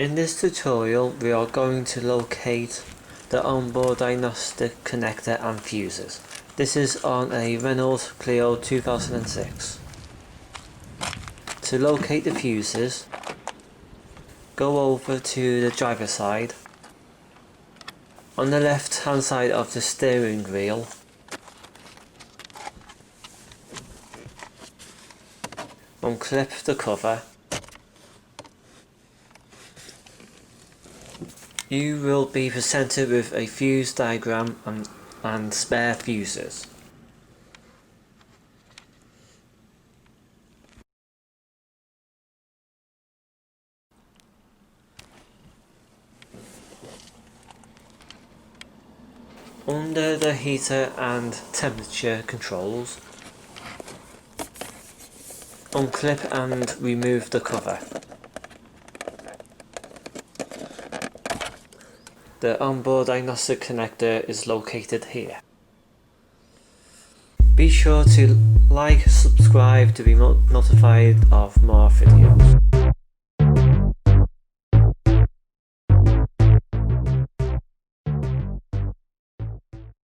In this tutorial we are going to locate the onboard diagnostic connector and fuses. This is on a Renault Clio 2006. To locate the fuses, go over to the driver's side. On the left hand side of the steering wheel, unclip the cover. You will be presented with a fuse diagram and spare fuses. Under the heater and temperature controls, unclip and remove the cover. The onboard diagnostic connector is located here. Be sure to like, subscribe to be notified of more videos.